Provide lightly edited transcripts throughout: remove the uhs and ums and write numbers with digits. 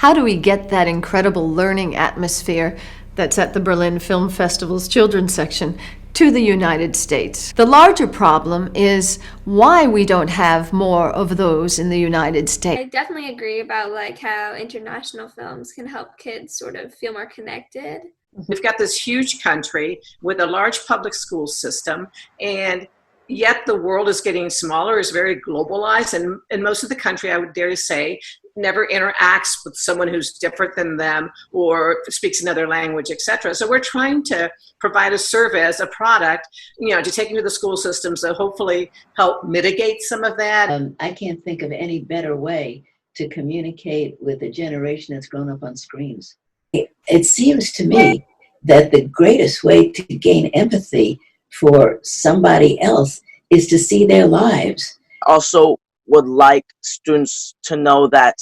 How do we get that incredible learning atmosphere that's at the Berlin Film Festival's children's section to the United States? The larger problem is why we don't have more of those in the United States. I definitely agree about like how international films can help kids sort of feel more connected. We've got this huge country with a large public school system, and yet the world is getting smaller, is very globalized, and most of the country, I would dare to say, never interacts with someone who's different than them or speaks another language, etc. So we're trying to provide a service, a product, to take into the school systems to hopefully help mitigate some of that. I can't think of any better way to communicate with a generation that's grown up on screens. It seems to me that the greatest way to gain empathy for somebody else is to see their lives. Also would like students to know that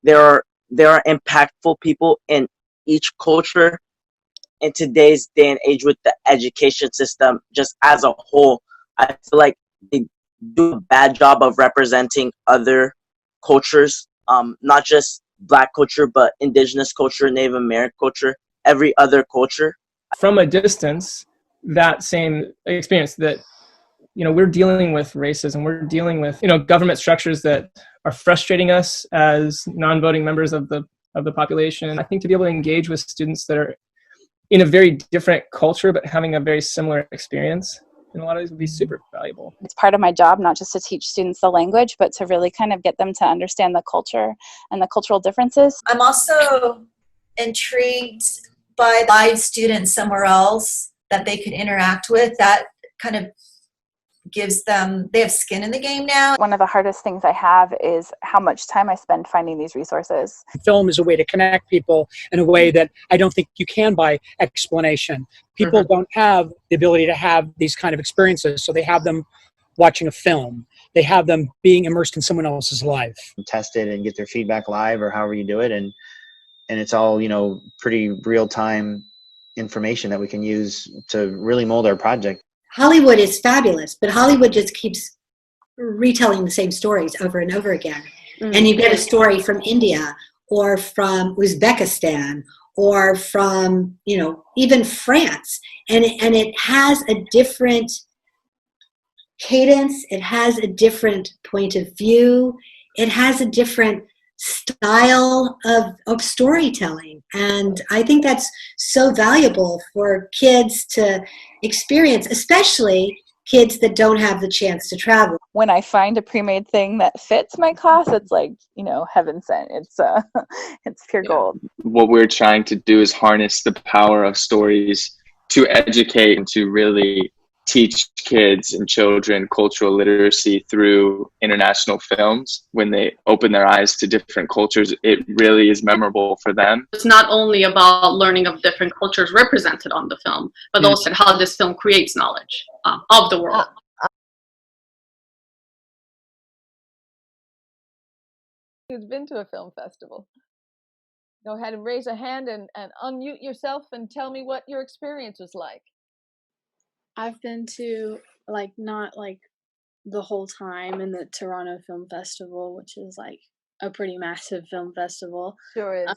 there are impactful people in each culture. In today's day and age with the education system just as a whole, I feel like they do a bad job of representing other cultures, not just Black culture, but indigenous culture, Native American culture, every other culture. From a distance, that same experience that, we're dealing with racism, we're dealing with, government structures that are frustrating us as non-voting members of the population. I think to be able to engage with students that are in a very different culture, but having a very similar experience in a lot of these would be super valuable. It's part of my job, not just to teach students the language, but to really kind of get them to understand the culture and the cultural differences. I'm also intrigued by live students somewhere else that they could interact with. That kind of gives them, they have skin in the game now. One of the hardest things I have is how much time I spend finding these resources. Film is a way to connect people in a way that I don't think you can by explanation. People don't have the ability to have these kind of experiences, so they have them watching a film. They have them being immersed in someone else's life. Test it and get their feedback live or however you do it, and it's all, pretty real-time information that we can use to really mold our project. Hollywood is fabulous, but Hollywood just keeps retelling the same stories over and over again. And you get a story from India or from Uzbekistan or from, even France. And it has a different cadence. It has a different point of view. It has a different style of storytelling. And I think that's so valuable for kids to experience, especially kids that don't have the chance to travel. When I find a pre-made thing that fits my class, it's like, heaven sent. It's pure gold. What we're trying to do is harness the power of stories to educate and to really teach kids and children cultural literacy through international films. When they open their eyes to different cultures, it really is memorable for them. It's not only about learning of different cultures represented on the film, but also how this film creates knowledge of the world. Who's been to a film festival? Go ahead and raise a hand and unmute yourself and tell me what your experience was like. I've been to, not the whole time in the Toronto Film Festival, which is a pretty massive film festival. Sure is.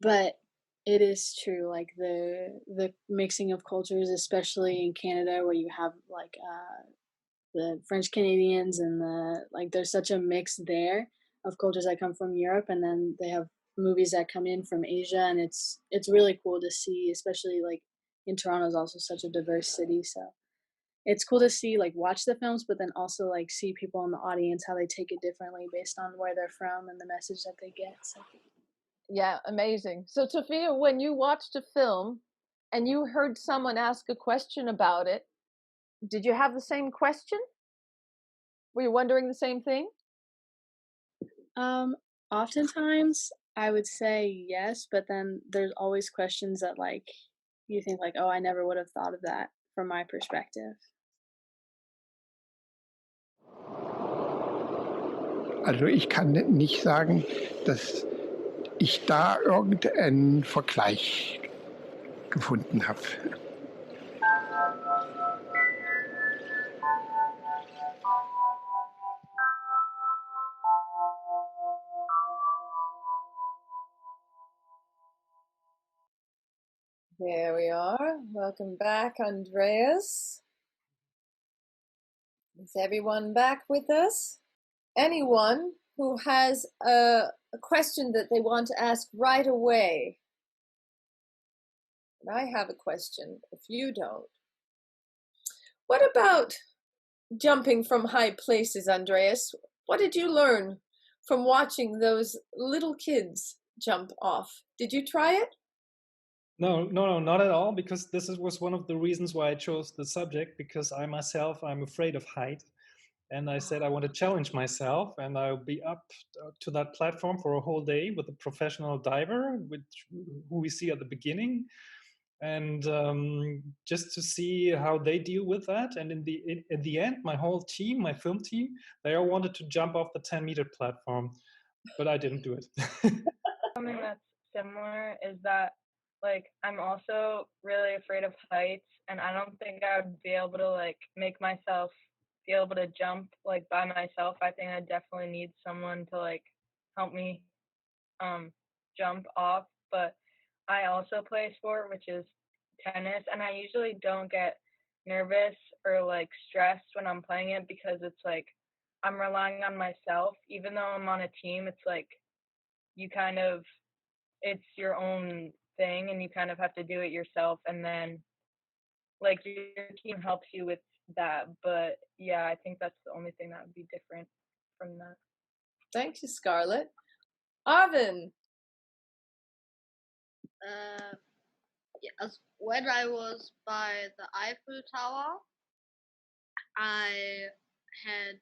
But it is true, the mixing of cultures, especially in Canada, where you have the French Canadians and there's such a mix there of cultures that come from Europe, and then they have movies that come in from Asia, and it's really cool to see, especially in Toronto is also such a diverse city, so it's cool to see watch the films, but then also see people in the audience, how they take it differently based on where they're from and the message that they get. So. Yeah, amazing. So Sophia, when you watched a film and you heard someone ask a question about it, did you have the same question? Were you wondering the same thing? Oftentimes I would say yes, but then there's always questions that you think oh, I never would have thought of that from my perspective. Also ich kann nicht sagen, dass ich da irgendeinen Vergleich gefunden habe. There we are. Welcome back, Andreas. Is everyone back with us? Anyone who has a question that they want to ask right away? And I have a question, if you don't. What about jumping from high places, Andreas? What did you learn from watching those little kids jump off? Did you try it? No, not at all, because was one of the reasons why I chose the subject, because I'm afraid of height. And I said I want to challenge myself, and I'll be up to that platform for a whole day with a professional diver, who we see at the beginning, and just to see how they deal with that. And in the end, my whole team, my film team, they all wanted to jump off the 10-meter platform, but I didn't do it. Something that's similar is that, like, I'm also really afraid of heights, and I don't think I would be able to, like, make myself be able to jump, like, by myself. I think I definitely need someone to, like, help me jump off. But I also play a sport, which is tennis, and I usually don't get nervous or, like, stressed when I'm playing it, because it's like I'm relying on myself. Even though I'm on a team, it's like you kind of, it's your own thing, and you kind of have to do it yourself, and then, like, your team helps you with that. But yeah, I think that's the only thing that would be different from that. Thank you, Scarlett. Arvin. Yes, when I was by the Eiffel Tower, I had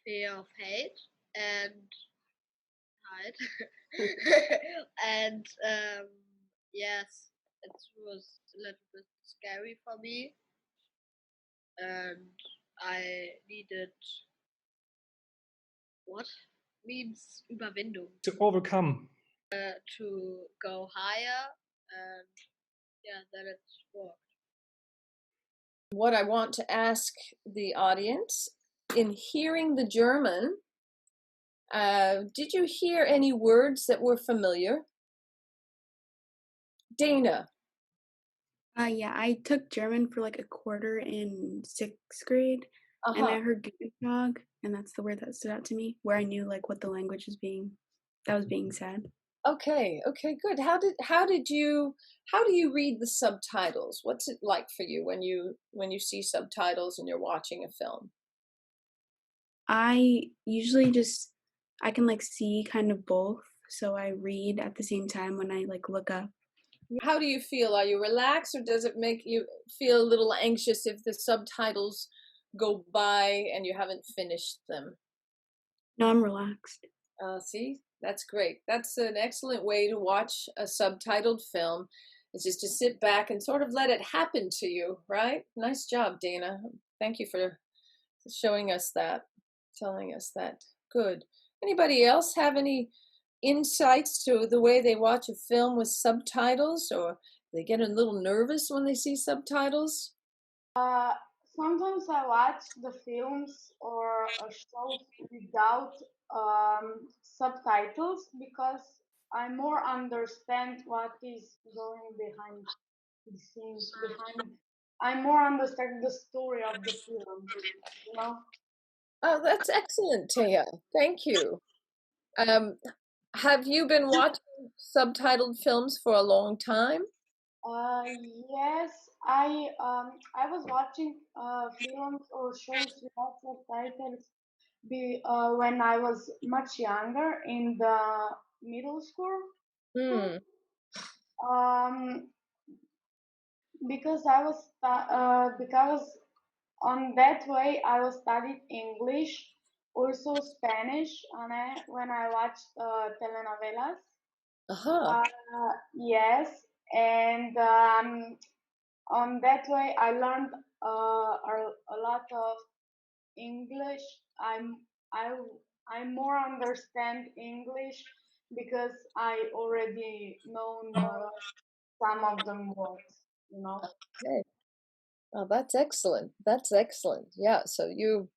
fear of height, and yes, it was a little bit scary for me, and I needed what means Überwindung To overcome. To go higher, and yeah, then it worked. What I want to ask the audience, in hearing the German, did you hear any words that were familiar? Dana. Yeah, I took German for like a quarter in 6th grade, and I heard Tag, and that's the word that stood out to me, where I knew like what the language was being said. Okay, good. How do you read the subtitles? What's it like for you when you see subtitles and you're watching a film? I usually I can like see kind of both, so I read at the same time when I like look up. How do you feel? Are you relaxed, or does it make you feel a little anxious if the subtitles go by and you haven't finished them? No, I'm relaxed. See, that's great. That's an excellent way to watch a subtitled film, is just to sit back and sort of let it happen to you, right? Nice job, Dana. Thank you for showing us that, telling us that. Good. Anybody else have any insights to the way they watch a film with subtitles, or they get a little nervous when they see subtitles? Sometimes I watch the films or shows without subtitles, because I more understand what is going behind the scenes. I more understand the story of the film, you know. Oh, that's excellent, Taya. Thank you. Have you been watching subtitled films for a long time? Yes, I was watching films or shows without subtitles when I was much younger in the middle school. Because because on that way I was studied English, also Spanish, and when I watched telenovelas. Yes, and on that way I learned a lot of English. I more understand English because I already know some of the words, you know. Okay. Oh, that's excellent. That's excellent. Yeah, so you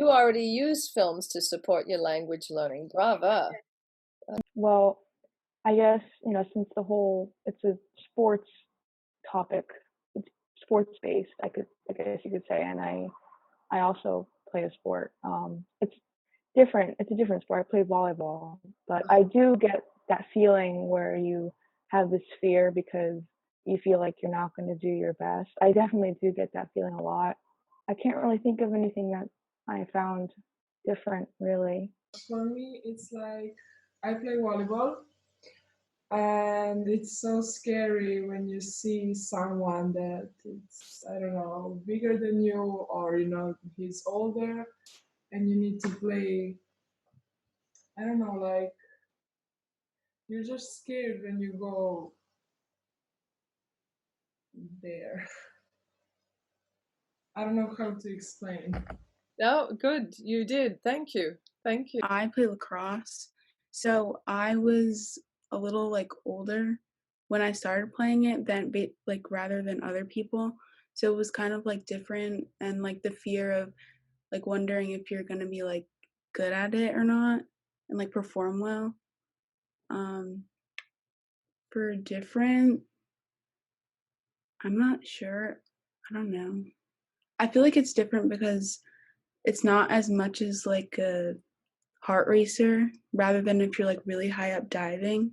already use films to support your language learning. Brava. Well, I guess, since it's a sports topic, it's sports based, I guess you could say, and I also play a sport. It's different. It's a different sport. I play volleyball, but I do get that feeling where you have this fear because you feel like you're not going to do your best. I definitely do get that feeling a lot. I can't really think of anything that I found different, really. For me, it's like I play volleyball, and it's so scary when you see someone that it's, I don't know, bigger than you, or he's older, and you need to play. I don't know, like you're just scared when you go there. I don't know how to explain. Oh, good. You did. Thank you. Thank you. I play lacrosse. So I was a little like older when I started playing it than like rather than other people. So it was kind of like different, and like the fear of like wondering if you're going to be like good at it or not and like perform well. For different, I'm not sure. I don't know. I feel like it's different because it's not as much as like a heart racer rather than if you're like really high up diving.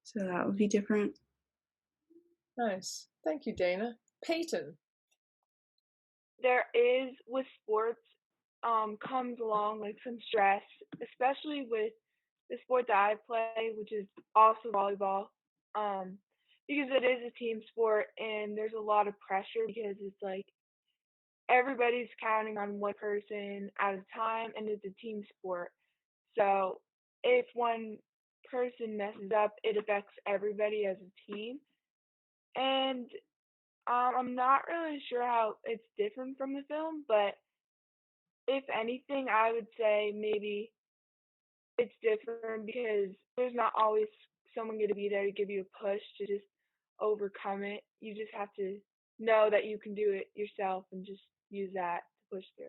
So that would be different. Nice. Thank you, Dana. Peyton. There is with sports comes along like some stress, especially with the sport that I play, which is also volleyball. Because it is a team sport and there's a lot of pressure because it's like everybody's counting on one person at a time and it's a team sport. So if one person messes up, it affects everybody as a team. And I'm not really sure how it's different from the film, but if anything, I would say maybe it's different because there's not always someone going to be there to give you a push to just overcome it. You just have to know that you can do it yourself and just use that to push through.